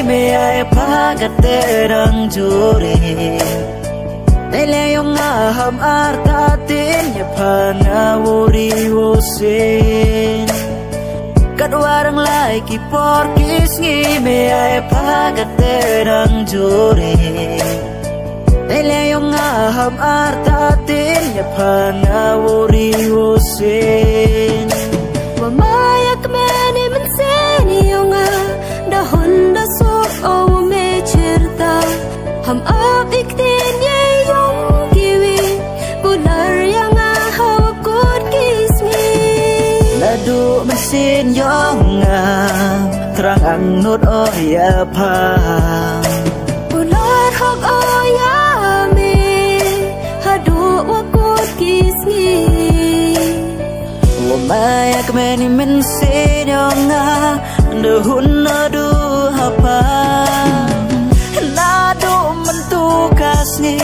me ai pagate rang jure Dele yung aham artatin ya pana wuri wosin Kadwarang like porkis ngi me ai pagate rang jure Dele yung aham artatin ya pana wuri wosin Wamayak meni menseni yung dahon da sok o me cerita ham ab iktin ye yung kiwi bular yang hawakut kismi Ladu mesin yung terang ang nut o ya pa bular hok o ya me hadu wakut kismi Wamayak meni mensin yung dahun nadu hapa Nadu mentukas ni